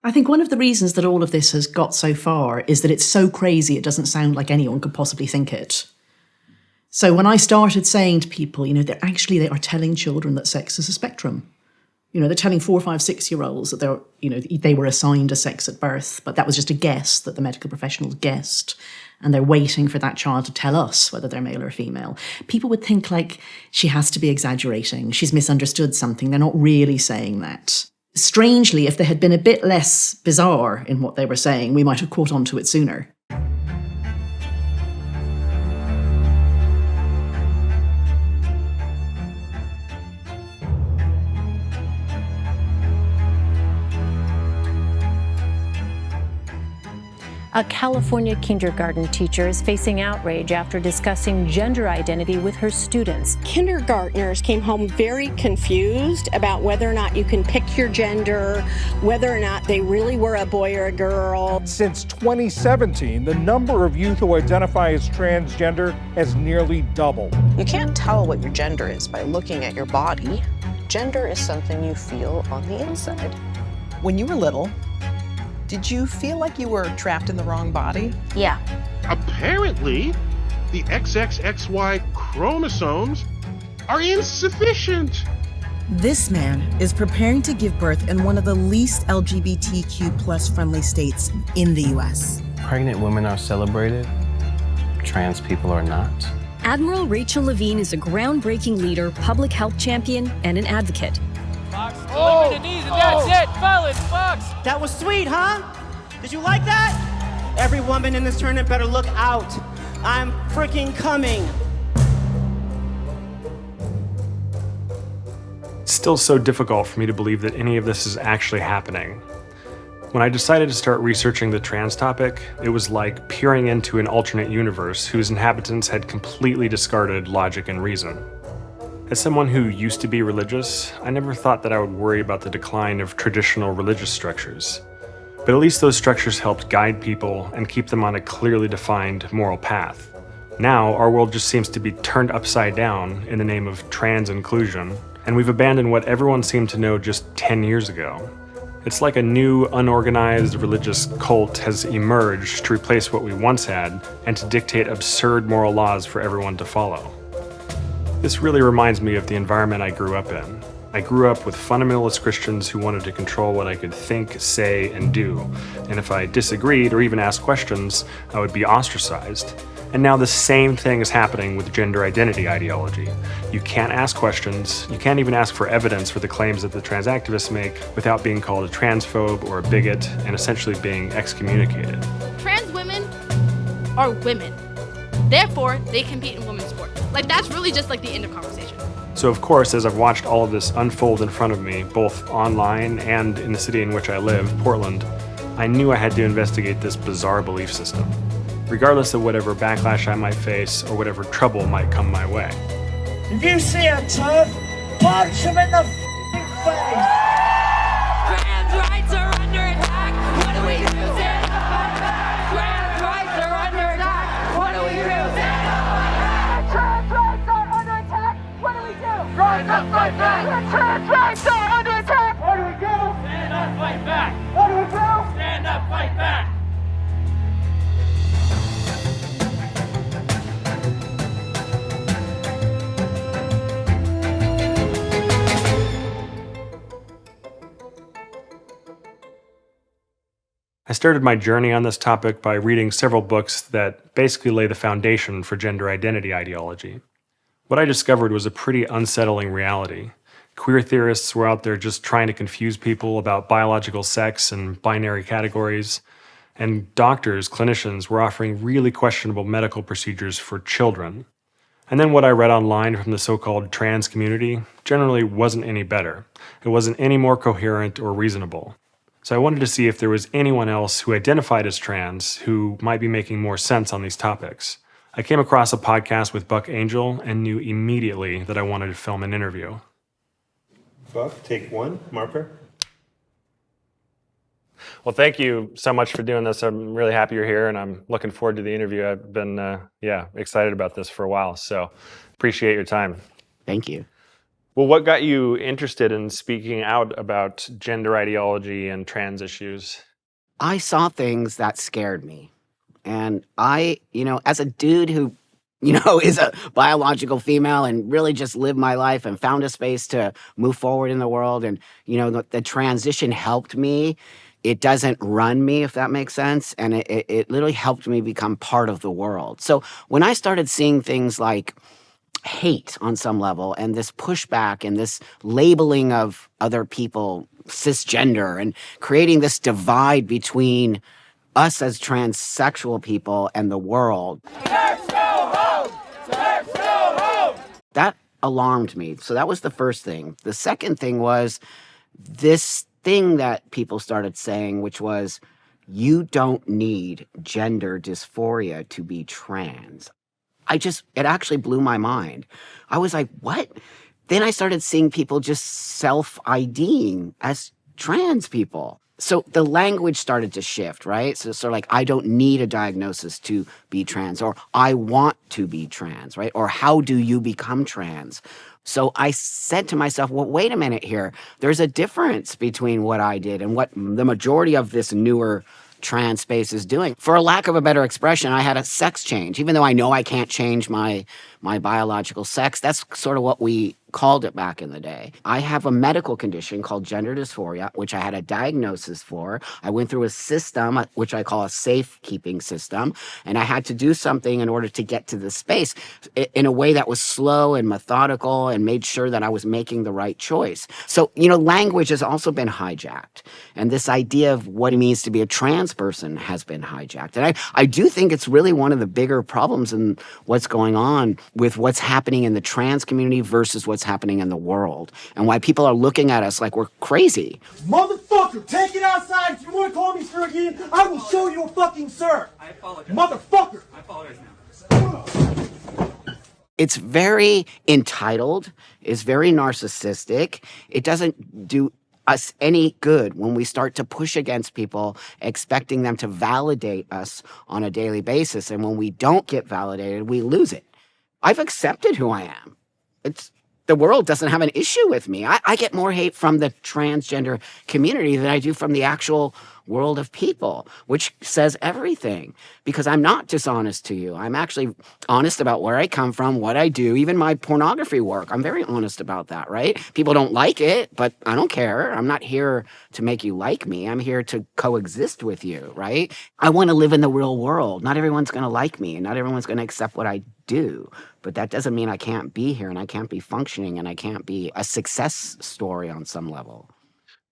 I think one of the reasons that all of this has got so far is that it's so crazy it doesn't sound like anyone could possibly think it. So when I started saying to people, they are telling children that sex is a spectrum. They're telling 4, 5, 6-year-olds that they were assigned a sex at birth, but that was just a guess that the medical professionals guessed. And they're waiting for that child to tell us whether they're male or female. People would think she has to be exaggerating. She's misunderstood something. They're not really saying that. Strangely, if they had been a bit less bizarre in what they were saying, we might have caught on to it sooner. A California kindergarten teacher is facing outrage after discussing gender identity with her students. Kindergartners came home very confused about whether or not you can pick your gender, whether or not they really were a boy or a girl. Since 2017, the number of youth who identify as transgender has nearly doubled. You can't tell what your gender is by looking at your body. Gender is something you feel on the inside. When you were little, did you feel like you were trapped in the wrong body? Yeah. Apparently, the XXXY chromosomes are insufficient. This man is preparing to give birth in one of the least LGBTQ plus friendly states in the US. Pregnant women are celebrated, trans people are not. Admiral Rachel Levine is a groundbreaking leader, public health champion, and an advocate. Fox, the knees, and that's it. Violence, Fox. That was sweet, huh? Did you like that? Every woman in this tournament better look out. I'm freaking coming. It's still so difficult for me to believe that any of this is actually happening. When I decided to start researching the trans topic, it was like peering into an alternate universe whose inhabitants had completely discarded logic and reason. As someone who used to be religious, I never thought that I would worry about the decline of traditional religious structures. But at least those structures helped guide people and keep them on a clearly defined moral path. Now, our world just seems to be turned upside down in the name of trans inclusion, and we've abandoned what everyone seemed to know just 10 years ago. It's like a new, unorganized religious cult has emerged to replace what we once had and to dictate absurd moral laws for everyone to follow. This really reminds me of the environment I grew up in. I grew up with fundamentalist Christians who wanted to control what I could think, say, and do. And if I disagreed or even asked questions, I would be ostracized. And now the same thing is happening with gender identity ideology. You can't ask questions, you can't even ask for evidence for the claims that the trans activists make without being called a transphobe or a bigot and essentially being excommunicated. Trans women are women. Therefore, they compete in women's sports. That's really just the end of conversation. So of course, as I've watched all of this unfold in front of me, both online and in the city in which I live, Portland, I knew I had to investigate this bizarre belief system, regardless of whatever backlash I might face or whatever trouble might come my way. If you see a turf, punch him in the face! Trans rights are under attack. What do we do? Stand up, fight back. Trans rights are under attack. What do we do? Stand up, fight back. Trans rights are under attack. What do we do? Rise up, fight back. Trans rights are under attack. What do we do? Stand up, fight back. What do we do? Stand up, fight back. I started my journey on this topic by reading several books that basically lay the foundation for gender identity ideology. What I discovered was a pretty unsettling reality. Queer theorists were out there just trying to confuse people about biological sex and binary categories, and doctors, clinicians, were offering really questionable medical procedures for children. And then what I read online from the so-called trans community generally wasn't any better. It wasn't any more coherent or reasonable. So I wanted to see if there was anyone else who identified as trans who might be making more sense on these topics. I came across a podcast with Buck Angel and knew immediately that I wanted to film an interview. Buck, take one, marker. Well, thank you so much for doing this. I'm really happy you're here, and I'm looking forward to the interview. I've been, excited about this for a while, so appreciate your time. Thank you. Well, what got you interested in speaking out about gender ideology and trans issues? I saw things that scared me. And I, as a dude who, is a biological female and really just lived my life and found a space to move forward in the world. And, the transition helped me. It doesn't run me, if that makes sense. And it literally helped me become part of the world. So when I started seeing things like hate on some level and this pushback and this labeling of other people cisgender and creating this divide between us as transsexual people and the world, that alarmed me. So that was the first thing. The second thing was this thing that people started saying, which was, you don't need gender dysphoria to be trans. It actually blew my mind. I was like, what? Then I started seeing people just self-IDing as trans people. So the language started to shift, right? So sort of like, I don't need a diagnosis to be trans, or I want to be trans, right? Or how do you become trans? So I said to myself, well, wait a minute here. There's a difference between what I did and what the majority of this newer trans space is doing. For a lack of a better expression, I had a sex change. Even though I know I can't change my biological sex, that's sort of what we called it back in the day. I have a medical condition called gender dysphoria, which I had a diagnosis for. I went through a system, which I call a safekeeping system, and I had to do something in order to get to this space in a way that was slow and methodical and made sure that I was making the right choice. So, language has also been hijacked, and this idea of what it means to be a trans person has been hijacked. And I do think it's really one of the bigger problems in what's going on with what's happening in the trans community versus what's happening in the world, and why people are looking at us like we're crazy. Motherfucker, take it outside. If you want to call me sir again, I will show you a fucking sir. I apologize. Motherfucker. I apologize now. It's very entitled, it's very narcissistic. It doesn't do us any good when we start to push against people, expecting them to validate us on a daily basis. And when we don't get validated, we lose it. I've accepted who I am. The world doesn't have an issue with me. I get more hate from the transgender community than I do from the actual world of people, which says everything, because I'm not dishonest to you. I'm actually honest about where I come from, what I do, even my pornography work. I'm very honest about that, right? People don't like it, but I don't care. I'm not here to make you like me. I'm here to coexist with you, right? I want to live in the real world. Not everyone's going to like me, and not everyone's going to accept what I do. But that doesn't mean I can't be here, and I can't be functioning, and I can't be a success story on some level.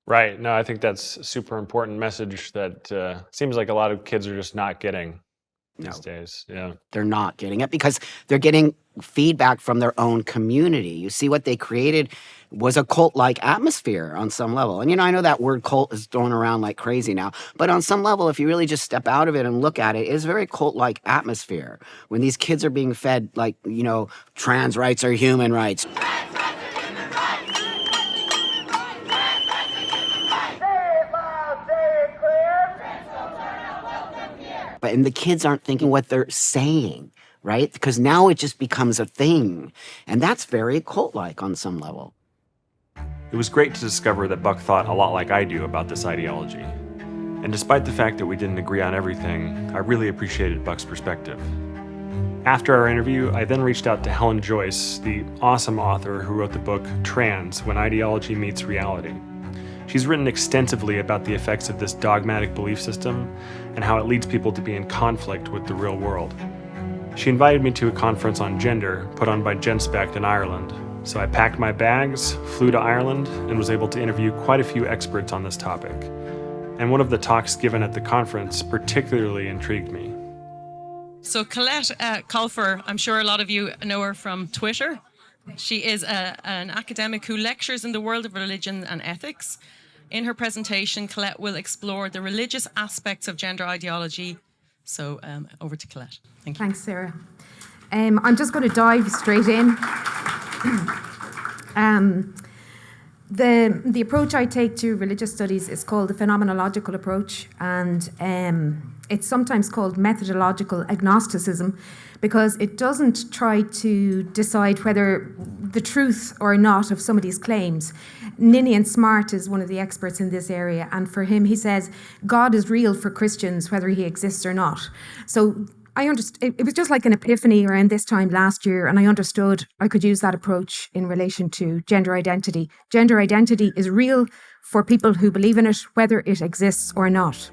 Right. No, I think that's a super important message that seems like a lot of kids are just not getting these days. Yeah. They're not getting it because they're getting feedback from their own community. You see, what they created was a cult-like atmosphere on some level. And, I know that word cult is thrown around like crazy now, but on some level, if you really just step out of it and look at it, it's a very cult-like atmosphere when these kids are being fed like, trans rights are human rights. And the kids aren't thinking what they're saying, right? Because now it just becomes a thing. And that's very cult-like on some level. It was great to discover that Buck thought a lot like I do about this ideology. And despite the fact that we didn't agree on everything, I really appreciated Buck's perspective. After our interview, I then reached out to Helen Joyce, the awesome author who wrote the book Trans: When Ideology Meets Reality. She's written extensively about the effects of this dogmatic belief system and how it leads people to be in conflict with the real world. She invited me to a conference on gender put on by Genspect in Ireland, so I packed my bags, flew to Ireland, and was able to interview quite a few experts on this topic. And one of the talks given at the conference particularly intrigued me. So Colette Colfer, I'm sure a lot of you know her from Twitter. She is an academic who lectures in the world of religion and ethics. In her presentation, Colette will explore the religious aspects of gender ideology. So over to Colette. Thank you. Thanks, Sarah. I'm just going to dive straight in. The approach I take to religious studies is called the phenomenological approach, and it's sometimes called methodological agnosticism, because it doesn't try to decide whether the truth or not of somebody's claims. Ninian Smart is one of the experts in this area, and for him, he says, God is real for Christians, whether he exists or not. So I understood, it was just like an epiphany around this time last year, and I understood I could use that approach in relation to gender identity. Gender identity is real for people who believe in it, whether it exists or not.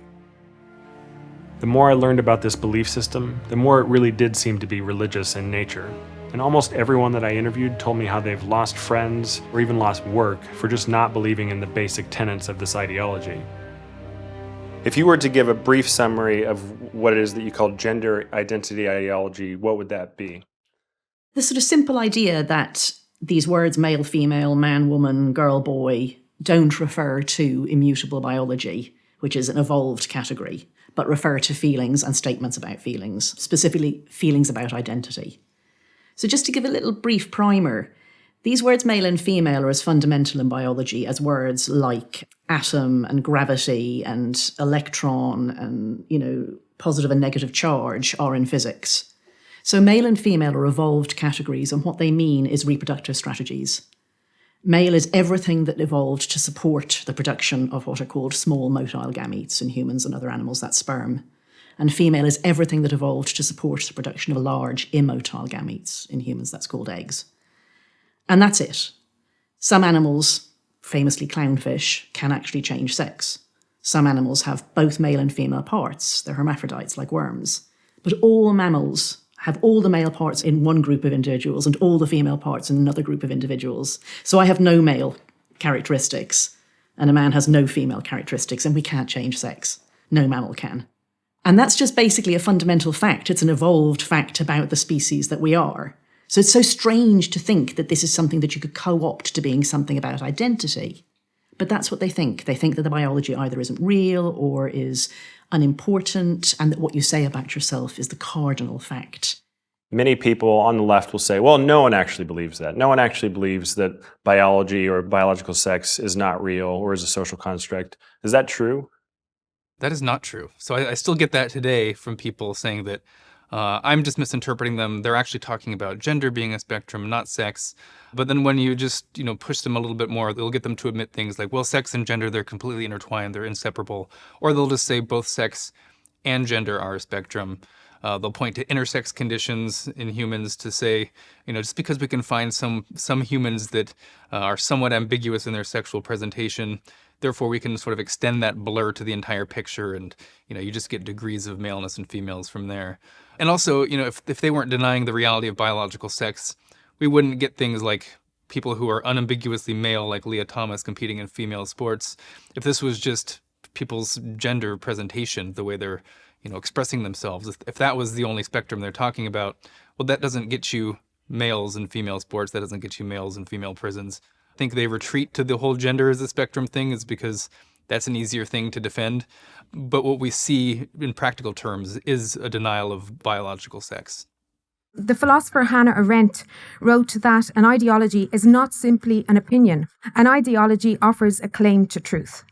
The more I learned about this belief system, the more it really did seem to be religious in nature. And almost everyone that I interviewed told me how they've lost friends or even lost work for just not believing in the basic tenets of this ideology. If you were to give a brief summary of what it is that you call gender identity ideology, what would that be? The sort of simple idea that these words male, female, man, woman, girl, boy don't refer to immutable biology, which is an evolved category, but refer to feelings and statements about feelings, specifically feelings about identity. So just to give a little brief primer, these words male and female are as fundamental in biology as words like atom and gravity and electron and, positive and negative charge are in physics. So male and female are evolved categories, and what they mean is reproductive strategies. Male is everything that evolved to support the production of what are called small motile gametes in humans and other animals, that's sperm. And female is everything that evolved to support the production of large immotile gametes in humans, that's called eggs. And that's it. Some animals, famously clownfish, can actually change sex. Some animals have both male and female parts. They're hermaphrodites like worms. But all mammals have all the male parts in one group of individuals and all the female parts in another group of individuals. So I have no male characteristics and a man has no female characteristics, and we can't change sex. No mammal can. And that's just basically a fundamental fact. It's an evolved fact about the species that we are. So it's so strange to think that this is something that you could co-opt to being something about identity. But that's what they think. They think that the biology either isn't real or is unimportant, and that what you say about yourself is the cardinal fact. Many people on the left will say, well, no one actually believes that. No one actually believes that biology or biological sex is not real or is a social construct. Is that true? That is not true. So I still get that today from people saying that I'm just misinterpreting them. They're actually talking about gender being a spectrum, not sex. But then when you just, push them a little bit more, they'll get them to admit things like, well, sex and gender, they're completely intertwined, they're inseparable. Or they'll just say both sex and gender are a spectrum. They'll point to intersex conditions in humans to say, just because we can find some humans that are somewhat ambiguous in their sexual presentation, therefore we can sort of extend that blur to the entire picture, and you just get degrees of maleness and females from there. And also, if they weren't denying the reality of biological sex, we wouldn't get things like people who are unambiguously male, like Leah Thomas, competing in female sports. If this was just people's gender presentation, the way they're expressing themselves, if that was the only spectrum they're talking about, well, that doesn't get you males in female sports, that doesn't get you males in female prisons. I think they retreat to the whole gender as a spectrum thing is because that's an easier thing to defend. But what we see in practical terms is a denial of biological sex. The philosopher Hannah Arendt wrote that an ideology is not simply an opinion. An ideology offers a claim to truth.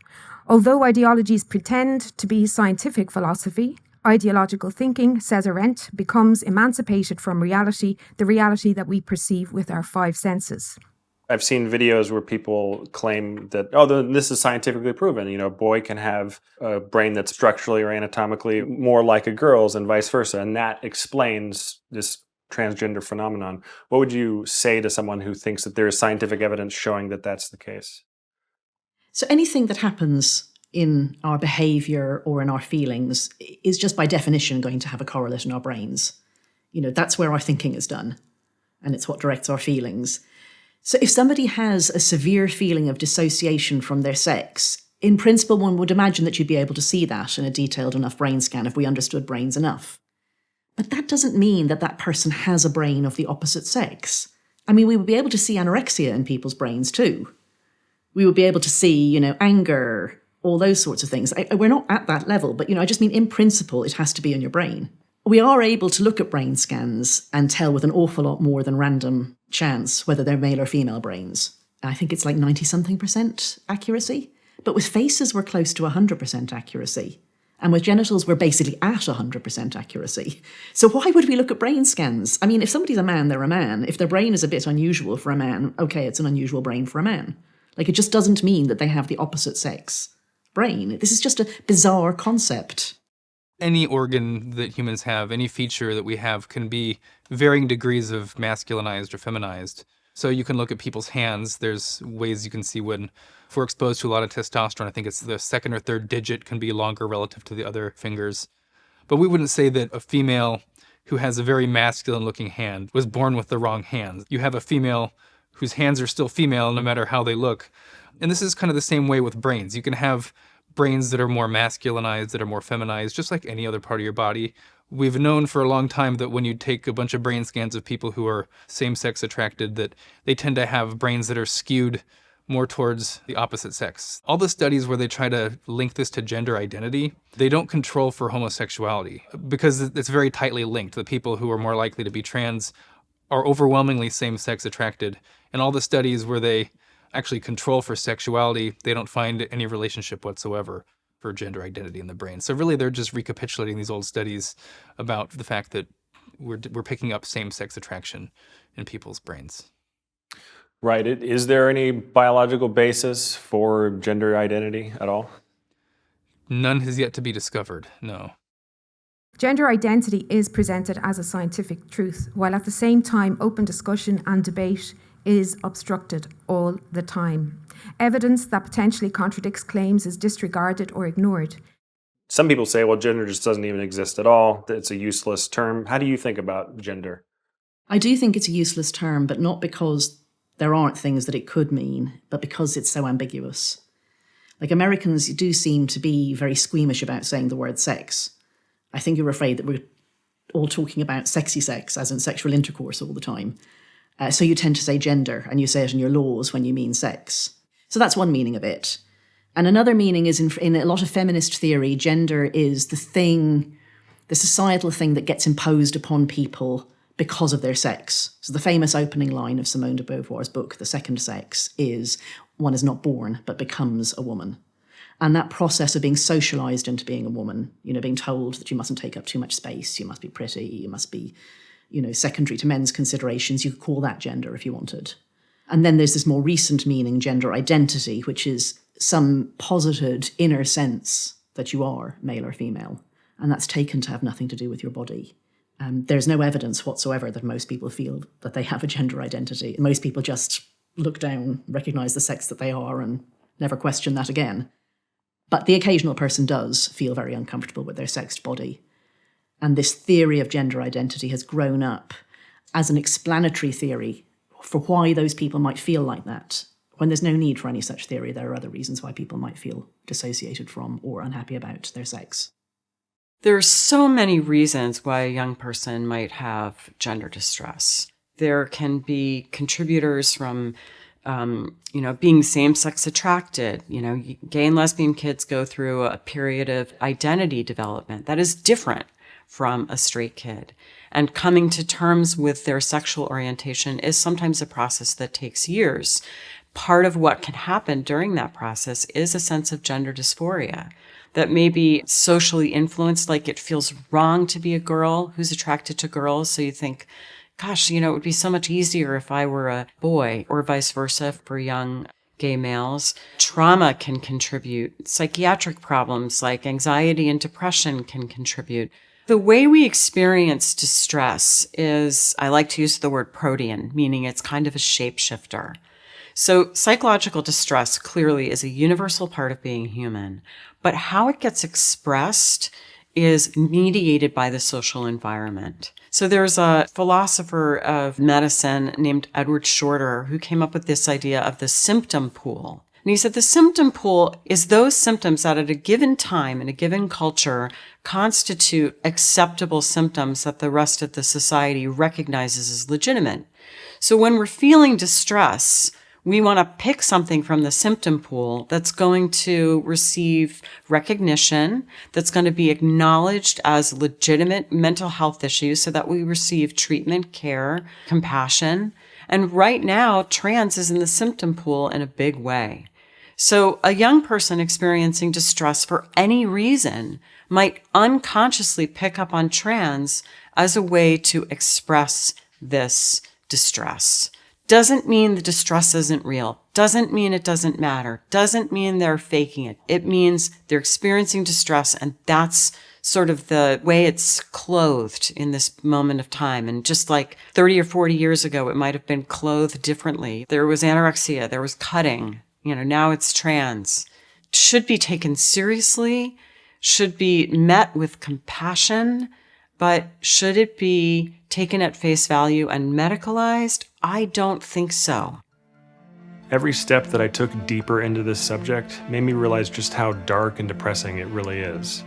Although ideologies pretend to be scientific philosophy, ideological thinking, says Arendt, becomes emancipated from reality, the reality that we perceive with our five senses. I've seen videos where people claim that, this is scientifically proven. A boy can have a brain that's structurally or anatomically more like a girl's and vice versa. And that explains this transgender phenomenon. What would you say to someone who thinks that there is scientific evidence showing that that's the case? So anything that happens in our behavior or in our feelings is just by definition going to have a correlate in our brains. That's where our thinking is done, and it's what directs our feelings. So if somebody has a severe feeling of dissociation from their sex, in principle, one would imagine that you'd be able to see that in a detailed enough brain scan if we understood brains enough. But that doesn't mean that that person has a brain of the opposite sex. I mean, we would be able to see anorexia in people's brains too. We would be able to see, anger, all those sorts of things. We're not at that level, but, I just mean in principle, it has to be in your brain. We are able to look at brain scans and tell with an awful lot more than random chance whether they're male or female brains. I think it's like 90-something% accuracy. But with faces, we're close to 100% accuracy. And with genitals, we're basically at 100% accuracy. So why would we look at brain scans? I mean, if somebody's a man, they're a man. If their brain is a bit unusual for a man, okay, it's an unusual brain for a man. Like, it just doesn't mean that they have the opposite sex brain. This is just a bizarre concept. Any organ that humans have, any feature that we have, can be varying degrees of masculinized or feminized. So you can look at people's hands. There's ways you can see when, if we're exposed to a lot of testosterone, I think it's the second or third digit can be longer relative to the other fingers. But we wouldn't say that a female who has a very masculine-looking hand was born with the wrong hands. You have a female whose hands are still female no matter how they look. And this is kind of the same way with brains. You can have brains that are more masculinized, that are more feminized, just like any other part of your body. We've known for a long time that when you take a bunch of brain scans of people who are same-sex attracted, that they tend to have brains that are skewed more towards the opposite sex. All the studies where they try to link this to gender identity, they don't control for homosexuality because it's very tightly linked. The people who are more likely to be trans are overwhelmingly same-sex attracted. And all the studies where they actually control for sexuality, they don't find any relationship whatsoever for gender identity in the brain. So really, they're just recapitulating these old studies about the fact that we're picking up same-sex attraction in people's brains. Right. Is there any biological basis for gender identity at all? None has yet to be discovered, no. Gender identity is presented as a scientific truth, while at the same time open discussion and debate is obstructed all the time. Evidence that potentially contradicts claims is disregarded or ignored. Some people say, well, gender just doesn't even exist at all. It's a useless term. How do you think about gender? I do think it's a useless term, but not because there aren't things that it could mean, but because it's so ambiguous. Like, Americans do seem to be very squeamish about saying the word sex. I think you're afraid that we're all talking about sexy sex, as in sexual intercourse all the time. So you tend to say gender, and you say it in your laws when you mean sex. So that's one meaning of it. And another meaning is in a lot of feminist theory, gender is the thing, the societal thing that gets imposed upon people because of their sex. So the famous opening line of Simone de Beauvoir's book, The Second Sex, is one is not born, but becomes a woman. And that process of being socialized into being a woman, being told that you mustn't take up too much space, you must be pretty, you must be, secondary to men's considerations, you could call that gender if you wanted. And then there's this more recent meaning, gender identity, which is some posited inner sense that you are male or female. And that's taken to have nothing to do with your body. There's no evidence whatsoever that most people feel that they have a gender identity. Most people just look down, recognize the sex that they are, and never question that again. But the occasional person does feel very uncomfortable with their sexed body. And this theory of gender identity has grown up as an explanatory theory for why those people might feel like that. When there's no need for any such theory, there are other reasons why people might feel dissociated from or unhappy about their sex. There are so many reasons why a young person might have gender distress. There can be contributors from, being same-sex attracted. Gay and lesbian kids go through a period of identity development that is different from a straight kid. And coming to terms with their sexual orientation is sometimes a process that takes years. Part of what can happen during that process is a sense of gender dysphoria that may be socially influenced, like it feels wrong to be a girl who's attracted to girls. So you think, gosh, it would be so much easier if I were a boy, or vice versa for young gay males. Trauma can contribute. Psychiatric problems like anxiety and depression can contribute. The way we experience distress is, I like to use the word protean, meaning it's kind of a shapeshifter. So psychological distress clearly is a universal part of being human, but how it gets expressed is mediated by the social environment. So there's a philosopher of medicine named Edward Shorter who came up with this idea of the symptom pool. And he said the symptom pool is those symptoms that at a given time in a given culture constitute acceptable symptoms that the rest of the society recognizes as legitimate. So when we're feeling distress, we want to pick something from the symptom pool that's going to receive recognition, that's going to be acknowledged as legitimate mental health issues so that we receive treatment, care, compassion. And right now, trans is in the symptom pool in a big way. So a young person experiencing distress for any reason might unconsciously pick up on trans as a way to express this distress. Doesn't mean the distress isn't real. Doesn't mean it doesn't matter. Doesn't mean they're faking it. It means they're experiencing distress, and that's sort of the way it's clothed in this moment of time. And just like 30 or 40 years ago, it might have been clothed differently. There was anorexia, there was cutting, now it's trans. Should be taken seriously, should be met with compassion, but should it be taken at face value and medicalized? I don't think so. Every step that I took deeper into this subject made me realize just how dark and depressing it really is.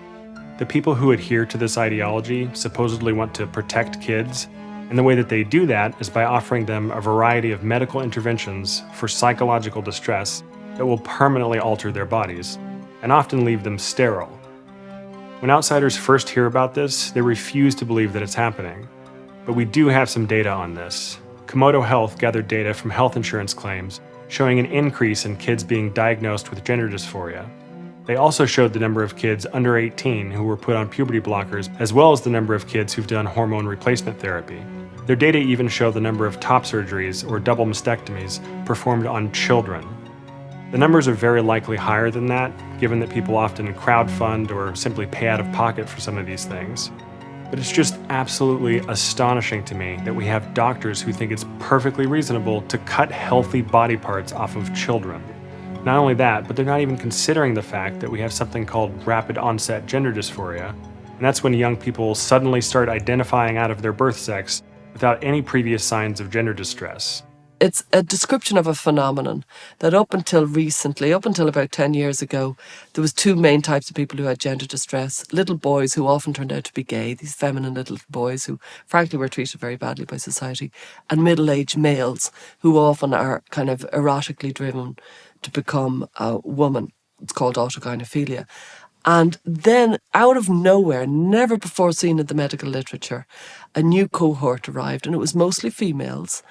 The people who adhere to this ideology supposedly want to protect kids, and the way that they do that is by offering them a variety of medical interventions for psychological distress that will permanently alter their bodies, and often leave them sterile. When outsiders first hear about this, they refuse to believe that it's happening. But we do have some data on this. Komodo Health gathered data from health insurance claims showing an increase in kids being diagnosed with gender dysphoria. They also showed the number of kids under 18 who were put on puberty blockers, as well as the number of kids who've done hormone replacement therapy. Their data even show the number of top surgeries or double mastectomies performed on children. The numbers are very likely higher than that, given that people often crowdfund or simply pay out of pocket for some of these things. But it's just absolutely astonishing to me that we have doctors who think it's perfectly reasonable to cut healthy body parts off of children. Not only that, but they're not even considering the fact that we have something called rapid onset gender dysphoria, and that's when young people suddenly start identifying out of their birth sex without any previous signs of gender distress. It's a description of a phenomenon that up until recently, up until about 10 years ago, there was two main types of people who had gender distress. Little boys who often turned out to be gay, these feminine little boys who frankly were treated very badly by society, and middle-aged males who often are kind of erotically driven to become a woman. It's called autogynephilia. And then out of nowhere, never before seen in the medical literature, a new cohort arrived, and it was mostly females.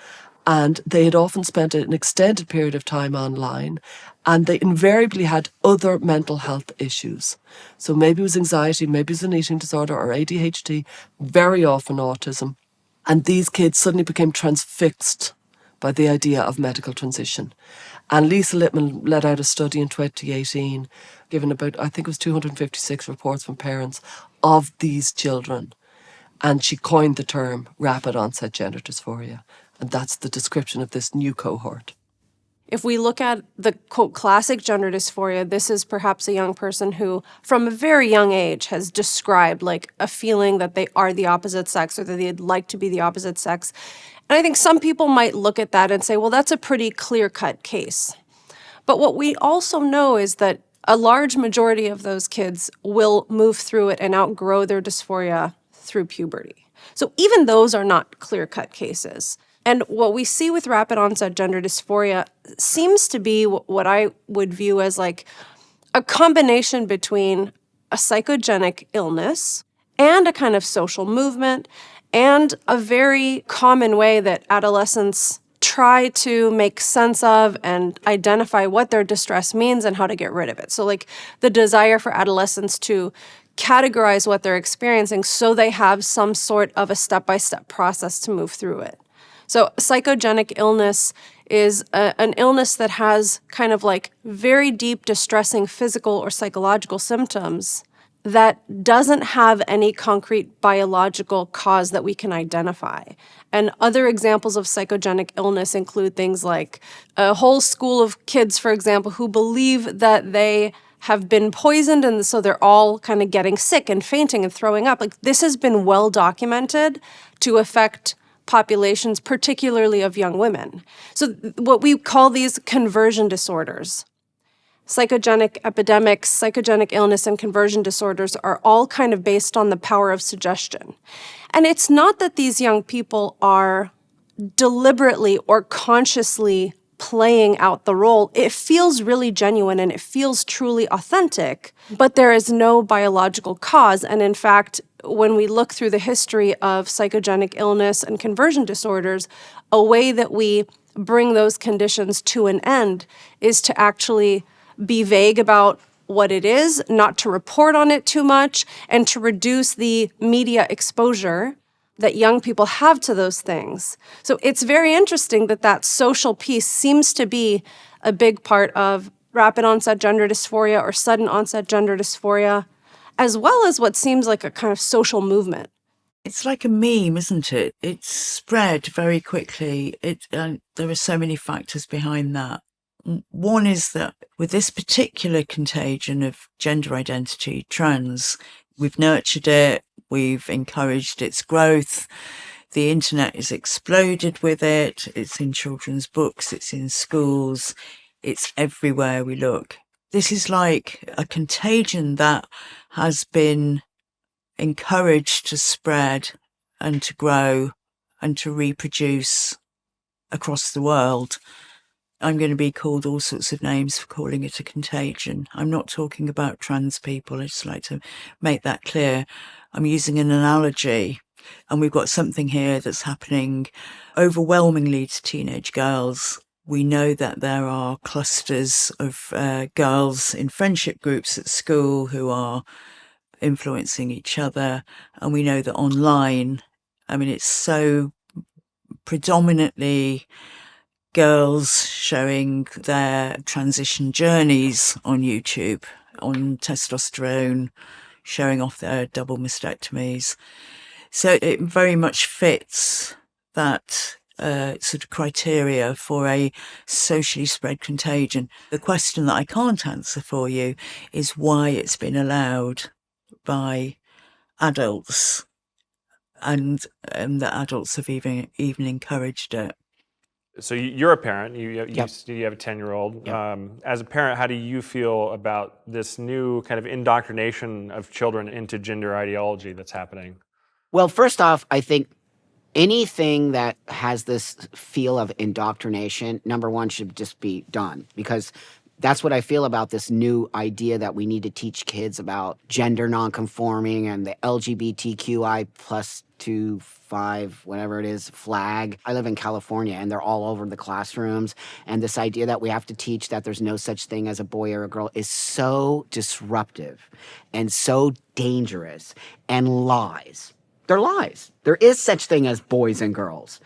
And they had often spent an extended period of time online, and they invariably had other mental health issues. So maybe it was anxiety, maybe it was an eating disorder or ADHD, very often autism. And these kids suddenly became transfixed by the idea of medical transition. And Lisa Littman let out a study in 2018, given about, I think it was 256 reports from parents of these children. And she coined the term rapid onset gender dysphoria. And that's the description of this new cohort. If we look at the, quote, classic gender dysphoria, this is perhaps a young person who, from a very young age, has described like a feeling that they are the opposite sex or that they'd like to be the opposite sex. And I think some people might look at that and say, well, that's a pretty clear-cut case. But what we also know is that a large majority of those kids will move through it and outgrow their dysphoria through puberty. So even those are not clear-cut cases. And what we see with rapid onset gender dysphoria seems to be what I would view as like a combination between a psychogenic illness and a kind of social movement and a very common way that adolescents try to make sense of and identify what their distress means and how to get rid of it. So like the desire for adolescents to categorize what they're experiencing so they have some sort of a step-by-step process to move through it. So psychogenic illness is an illness that has kind of like very deep, distressing physical or psychological symptoms that doesn't have any concrete biological cause that we can identify. And other examples of psychogenic illness include things like a whole school of kids, for example, who believe that they have been poisoned and so they're all kind of getting sick and fainting and throwing up. Like this has been well documented to affect populations, particularly of young women. So what we call these conversion disorders, psychogenic epidemics, psychogenic illness, and conversion disorders are all kind of based on the power of suggestion. And it's not that these young people are deliberately or consciously playing out the role, it feels really genuine and it feels truly authentic, but there is no biological cause. And in fact, when we look through the history of psychogenic illness and conversion disorders, a way that we bring those conditions to an end is to actually be vague about what it is, not to report on it too much, and to reduce the media exposure that young people have to those things. So it's very interesting that that social piece seems to be a big part of rapid onset gender dysphoria or sudden onset gender dysphoria, as well as what seems like a kind of social movement. It's like a meme, isn't it? It's spread very quickly. There are so many factors behind that. One is that with this particular contagion of gender identity, trans, we've nurtured it, we've encouraged its growth. The internet has exploded with it. It's in children's books, it's in schools, it's everywhere we look. This is like a contagion that has been encouraged to spread and to grow and to reproduce across the world. I'm going to be called all sorts of names for calling it a contagion. I'm not talking about trans people. I just like to make that clear. I'm using an analogy, and we've got something here that's happening overwhelmingly to teenage girls. We know that there are clusters of girls in friendship groups at school who are influencing each other. And we know that online, I mean, it's so predominantly girls showing their transition journeys on YouTube, on testosterone, showing off their double mastectomies. So it very much fits that sort of criteria for a socially spread contagion. The question that I can't answer for you is why it's been allowed by adults, and that adults have even encouraged it. So you're a parent. You have a 10-year-old. Yep. As a parent, how do you feel about this new kind of indoctrination of children into gender ideology that's happening? Well, first off, I think anything that has this feel of indoctrination, number one, should just be done, because that's what I feel about this new idea that we need to teach kids about gender nonconforming and the LGBTQI plus 25, whatever it is, flag. I live in California and they're all over the classrooms. And this idea that we have to teach that there's no such thing as a boy or a girl is so disruptive and so dangerous and lies. They're lies. There is such thing as boys and girls.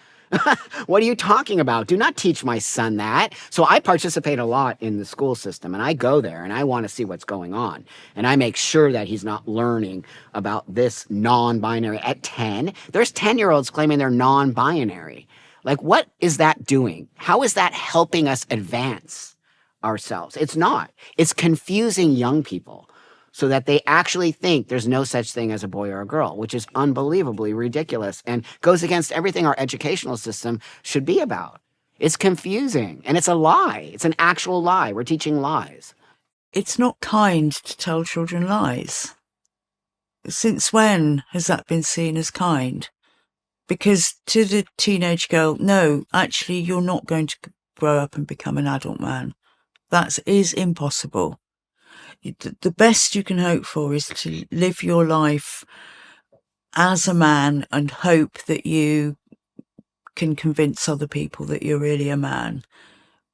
What are you talking about? Do not teach my son that. So I participate a lot in the school system, and I go there and I want to see what's going on. And I make sure that he's not learning about this non-binary at 10. There's 10-year-olds claiming they're non-binary. Like, what is that doing? How is that helping us advance ourselves? It's not. It's confusing young people so that they actually think there's no such thing as a boy or a girl, which is unbelievably ridiculous and goes against everything our educational system should be about. It's confusing, and it's a lie. It's an actual lie. We're teaching lies. It's not kind to tell children lies. Since when has that been seen as kind? Because to the teenage girl, no, actually, you're not going to grow up and become an adult man. That is impossible. The best you can hope for is to live your life as a man and hope that you can convince other people that you're really a man.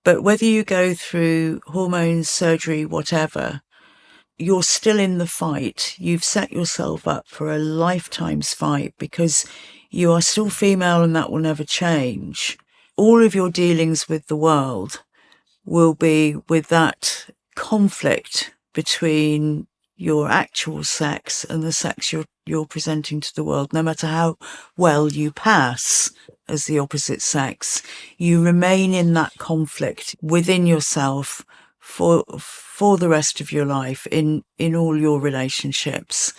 But whether you go through hormones, surgery, whatever, you're still in the fight. You've set yourself up for a lifetime's fight because you are still female and that will never change. All of your dealings with the world will be with that conflict between your actual sex and the sex you're presenting to the world. No matter how well you pass as the opposite sex, you remain in that conflict within yourself for the rest of your life in all your relationships.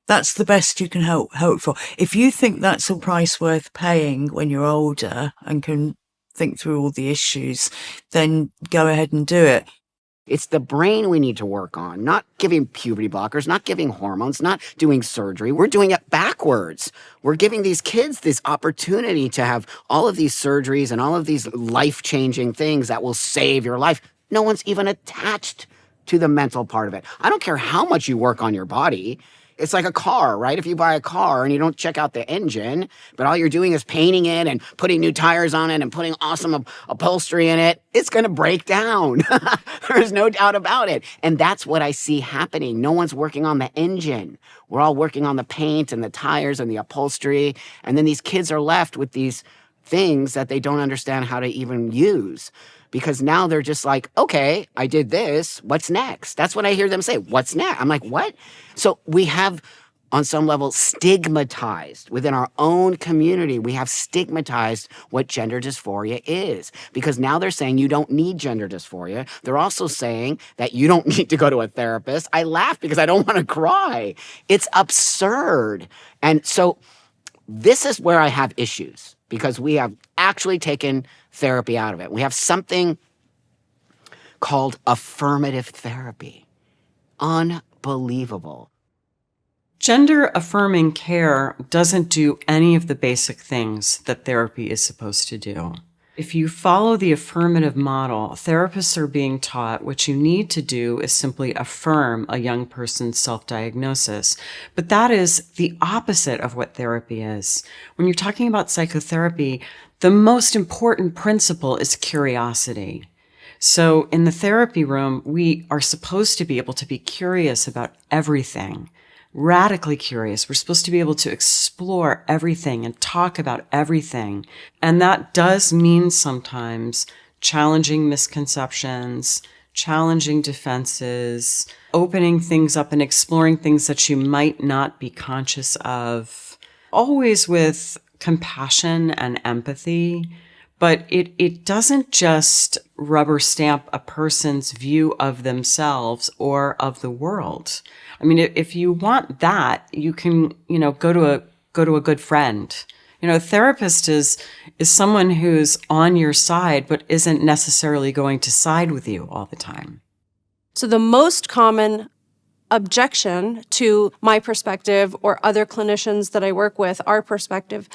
That's the best you can hope for. If you think that's a price worth paying when you're older and can think through all the issues, then go ahead and do it. It's the brain we need to work on, not giving puberty blockers, not giving hormones, not doing surgery. We're doing it backwards. We're giving these kids this opportunity to have all of these surgeries and all of these life-changing things that will save your life. No one's even attached to the mental part of it. I don't care how much you work on your body. It's like a car, right? If you buy a car and you don't check out the engine, but all you're doing is painting it and putting new tires on it and putting awesome upholstery in it, it's going to break down. There's no doubt about it. And that's what I see happening. No one's working on the engine. We're all working on the paint and the tires and the upholstery. And then these kids are left with these things that they don't understand how to even use. Because now they're just like, okay, I did this. What's next? That's what I hear them say. What's next? I'm like, what? So we have, on some level, stigmatized within our own community. We have stigmatized what gender dysphoria is. Because now they're saying you don't need gender dysphoria. They're also saying that you don't need to go to a therapist. I laugh because I don't want to cry. It's absurd. And so this is where I have issues. Because we have actually taken therapy out of it. We have something called affirmative therapy. Unbelievable. Gender affirming care doesn't do any of the basic things that therapy is supposed to do. If you follow the affirmative model, therapists are being taught what you need to do is simply affirm a young person's self-diagnosis. But that is the opposite of what therapy is. When you're talking about psychotherapy, the most important principle is curiosity. So in the therapy room, we are supposed to be able to be curious about everything. Radically curious. We're supposed to be able to explore everything and talk about everything. And that does mean sometimes challenging misconceptions, challenging defenses, opening things up and exploring things that you might not be conscious of, always with compassion and empathy. But it doesn't just rubber stamp a person's view of themselves or of the world. I mean, if you want that, you can, go to a good friend. A therapist is someone who's on your side, but isn't necessarily going to side with you all the time. So the most common objection to my perspective or other clinicians that I work with, our perspective,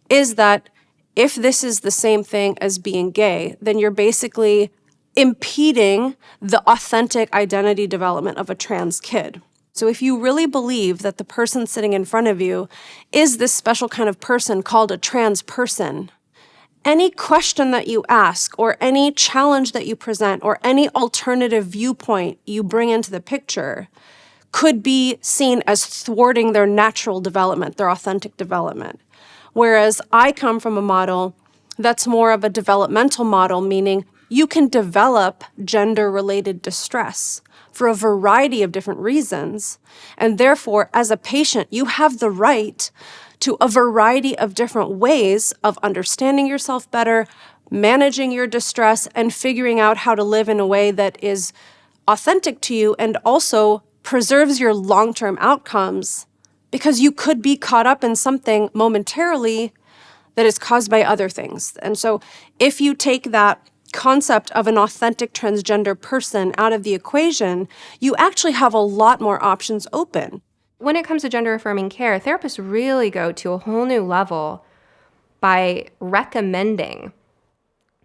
is that if this is the same thing as being gay, then you're basically impeding the authentic identity development of a trans kid. So if you really believe that the person sitting in front of you is this special kind of person called a trans person, any question that you ask or any challenge that you present or any alternative viewpoint you bring into the picture could be seen as thwarting their natural development, their authentic development. Whereas I come from a model that's more of a developmental model, meaning you can develop gender-related distress for a variety of different reasons. And therefore, as a patient, you have the right to a variety of different ways of understanding yourself better, managing your distress, and figuring out how to live in a way that is authentic to you and also preserves your long-term outcomes, because you could be caught up in something momentarily that is caused by other things. And so if you take that concept of an authentic transgender person out of the equation, you actually have a lot more options open. When it comes to gender affirming care, therapists really go to a whole new level by recommending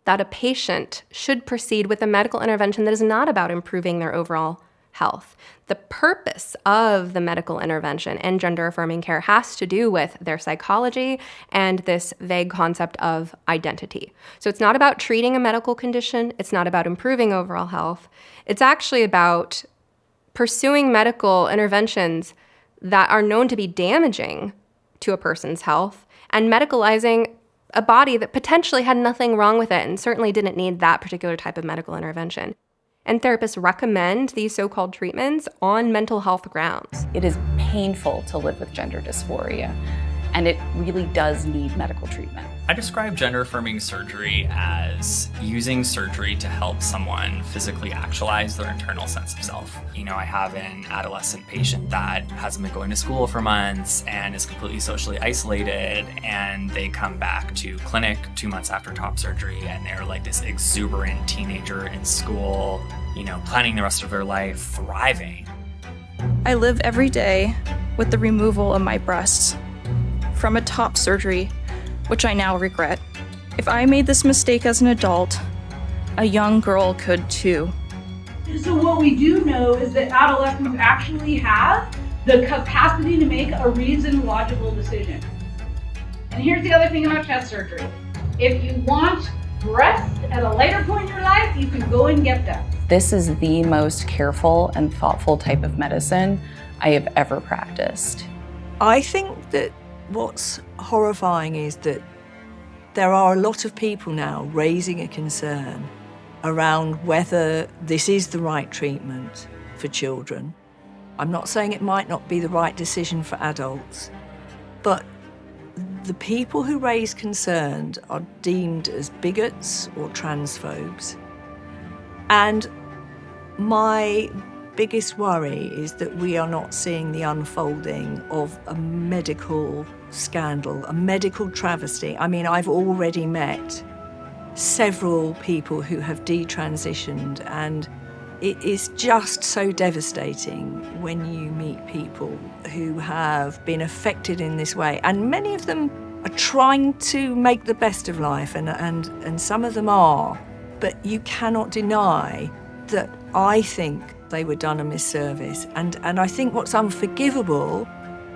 that a patient should proceed with a medical intervention that is not about improving their overall health. The purpose of the medical intervention and gender affirming care has to do with their psychology and this vague concept of identity. So it's not about treating a medical condition. It's not about improving overall health. It's actually about pursuing medical interventions that are known to be damaging to a person's health and medicalizing a body that potentially had nothing wrong with it and certainly didn't need that particular type of medical intervention. And therapists recommend these so-called treatments on mental health grounds. It is painful to live with gender dysphoria. and it really does need medical treatment. I describe gender-affirming surgery as using surgery to help someone physically actualize their internal sense of self. You know, I have an adolescent patient that hasn't been going to school for months and is completely socially isolated, and they come back to clinic 2 months after top surgery, and they're like this exuberant teenager in school, you know, planning the rest of their life, thriving. I live every day with the removal of my breasts from a top surgery, which I now regret. If I made this mistake as an adult, a young girl could too. So what we do know is that adolescents actually have the capacity to make a reasoned, logical decision. And here's the other thing about chest surgery. If you want breasts at a later point in your life, you can go and get them. This is the most careful and thoughtful type of medicine I have ever practiced. I think that what's horrifying is that there are a lot of people now raising a concern around whether this is the right treatment for children. I'm not saying it might not be the right decision for adults, but the people who raise concerns are deemed as bigots or transphobes. And my biggest worry is that we are not seeing the unfolding of a medical scandal, a medical travesty. I mean, I've already met several people who have detransitioned, and it is just so devastating when you meet people who have been affected in this way. And many of them are trying to make the best of life, and some of them are. But you cannot deny that I think they were done a misservice. And I think what's unforgivable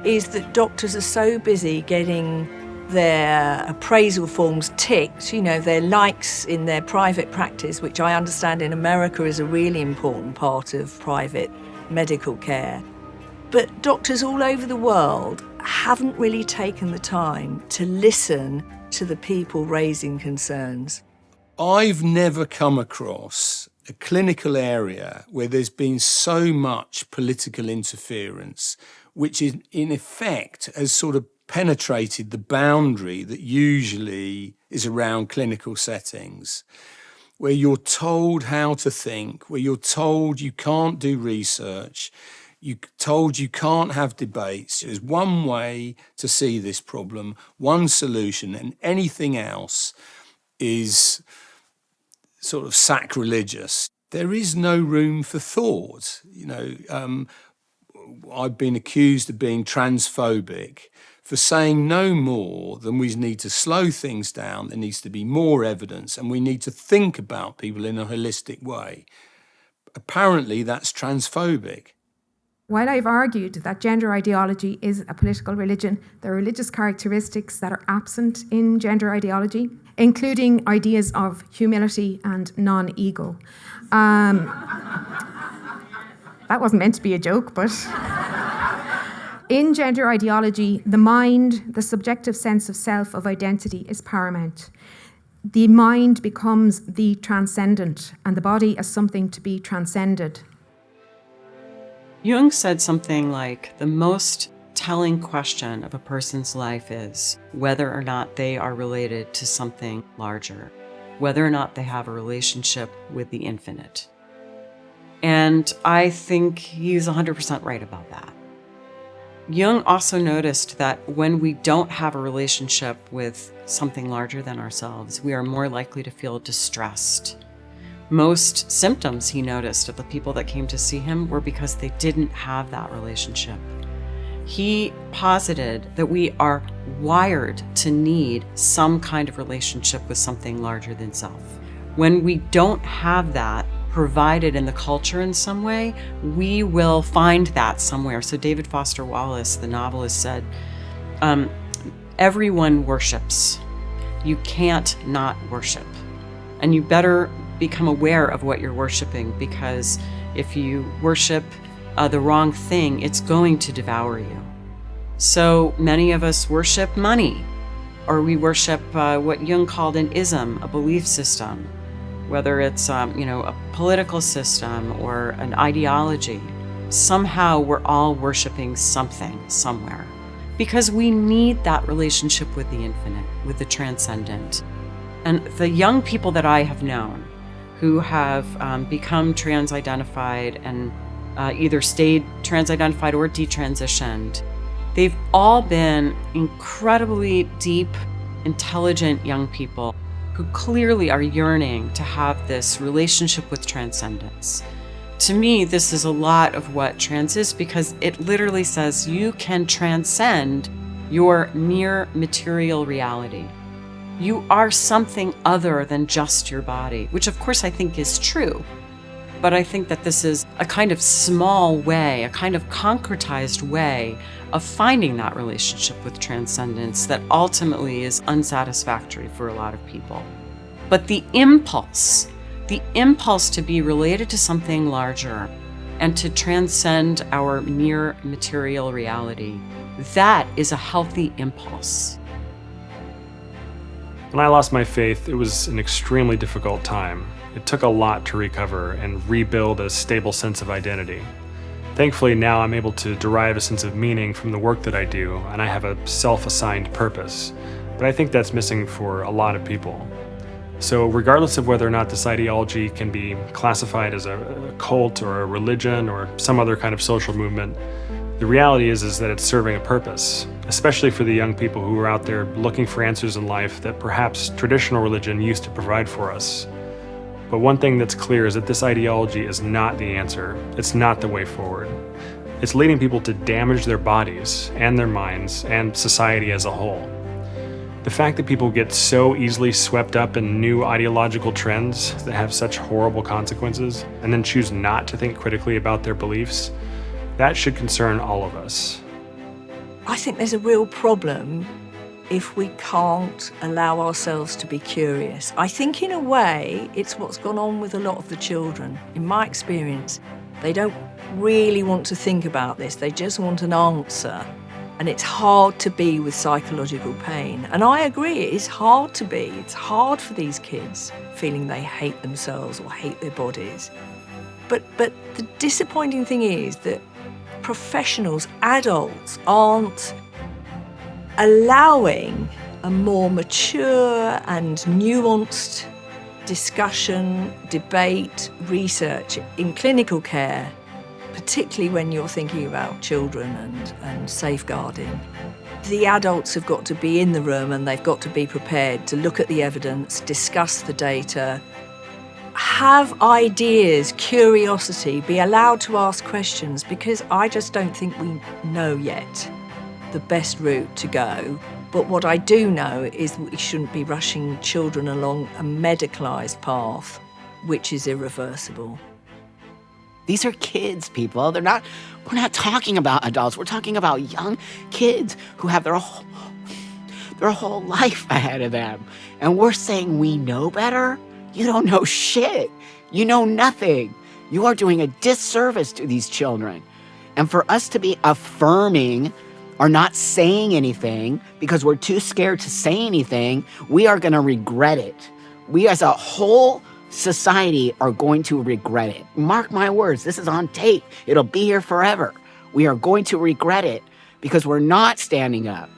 is that doctors are so busy getting their appraisal forms ticked, you know, their likes in their private practice, which I understand in America is a really important part of private medical care. But doctors all over the world haven't really taken the time to listen to the people raising concerns. I've never come across a clinical area where there's been so much political interference, which is, in effect, has sort of penetrated the boundary that usually is around clinical settings, where you're told how to think, where you're told you can't do research, you're told you can't have debates. There's one way to see this problem, one solution, and anything else is sort of sacrilegious. There is no room for thought. You know, I've been accused of being transphobic for saying no more than we need to slow things down. There needs to be more evidence, and we need to think about people in a holistic way. Apparently, that's transphobic. While I've argued that gender ideology is a political religion, there are religious characteristics that are absent in gender ideology, including ideas of humility and non-ego. That wasn't meant to be a joke, but... In gender ideology, the mind, the subjective sense of self, of identity, is paramount. The mind becomes the transcendent, and the body as something to be transcended. Jung said something like, the most telling question of a person's life is whether or not they are related to something larger, whether or not they have a relationship with the infinite. And I think he's 100% right about that. Jung also noticed that when we don't have a relationship with something larger than ourselves, we are more likely to feel distressed. Most symptoms, he noticed, of the people that came to see him were because they didn't have that relationship. He posited that we are wired to need some kind of relationship with something larger than self. When we don't have that provided in the culture in some way, we will find that somewhere. So David Foster Wallace, the novelist, said, everyone worships. You can't not worship. And you better become aware of what you're worshiping, because if you worship the wrong thing, it's going to devour you. So many of us worship money, or we worship what Jung called an ism, a belief system, whether it's a political system or an ideology. Somehow we're all worshiping something somewhere. because we need that relationship with the infinite, with the transcendent. And the young people that I have known who have become trans-identified and either stayed trans-identified or detransitioned, they've all been incredibly deep, intelligent young people who clearly are yearning to have this relationship with transcendence. To me, this is a lot of what trans is, because it literally says you can transcend your mere material reality. You are something other than just your body, which of course I think is true. But I think that this is a kind of small way, a kind of concretized way of finding that relationship with transcendence that ultimately is unsatisfactory for a lot of people. But the impulse to be related to something larger and to transcend our mere material reality, that is a healthy impulse. When I lost my faith, it was an extremely difficult time. It took a lot to recover and rebuild a stable sense of identity. Thankfully, now I'm able to derive a sense of meaning from the work that I do, and I have a self-assigned purpose. But I think that's missing for a lot of people. So regardless of whether or not this ideology can be classified as a cult or a religion or some other kind of social movement, the reality is that it's serving a purpose, especially for the young people who are out there looking for answers in life that perhaps traditional religion used to provide for us. But one thing that's clear is that this ideology is not the answer. It's not the way forward. It's leading people to damage their bodies and their minds and society as a whole. The fact that people get so easily swept up in new ideological trends that have such horrible consequences and then choose not to think critically about their beliefs, that should concern all of us. I think there's a real problem if we can't allow ourselves to be curious. I think in a way it's what's gone on with a lot of the children. In my experience, they don't really want to think about this. They just want an answer. And it's hard to be with psychological pain. And I agree, it is hard to be. It's hard for these kids feeling they hate themselves or hate their bodies. But the disappointing thing is that professionals, adults, aren't allowing a more mature and nuanced discussion, debate, research in clinical care, particularly when you're thinking about children and safeguarding. The adults have got to be in the room and they've got to be prepared to look at the evidence, discuss the data, have ideas, curiosity, be allowed to ask questions, because I just don't think we know yet the best route to go. But what I do know is that we shouldn't be rushing children along a medicalised path, which is irreversible. These are kids, people. We're not talking about adults. We're talking about young kids who have their whole life ahead of them. And we're saying we know better? You don't know shit. You know nothing. You are doing a disservice to these children. And for us to be affirming or not saying anything because we're too scared to say anything, we are going to regret it. We as a whole society are going to regret it. Mark my words, this is on tape. It'll be here forever. We are going to regret it because we're not standing up.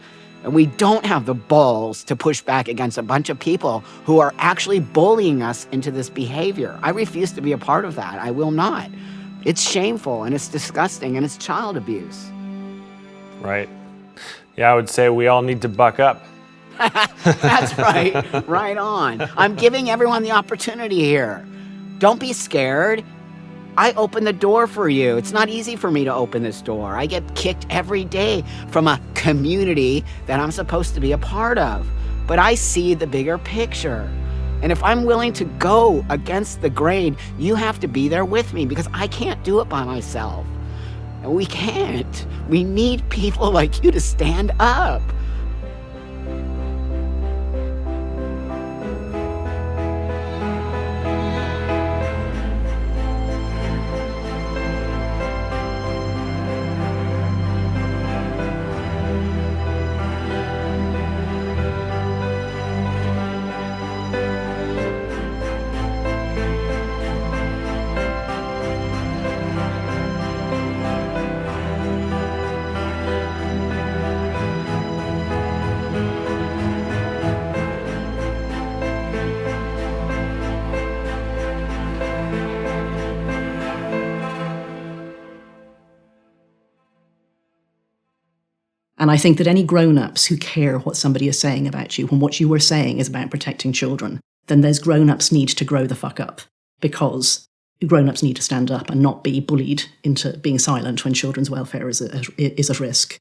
And we don't have the balls to push back against a bunch of people who are actually bullying us into this behavior. I refuse to be a part of that. I will not. It's shameful and it's disgusting and it's child abuse. Right. Yeah, I would say we all need to buck up. That's right. Right on. I'm giving everyone the opportunity here. Don't be scared. I open the door for you. It's not easy for me to open this door. I get kicked every day from a community that I'm supposed to be a part of. But I see the bigger picture. And if I'm willing to go against the grain, you have to be there with me because I can't do it by myself. And we can't. We need people like you to stand up. And I think that any grown-ups who care what somebody is saying about you, when what you were saying is about protecting children, then those grown-ups need to grow the fuck up, because grown-ups need to stand up and not be bullied into being silent when children's welfare is at risk.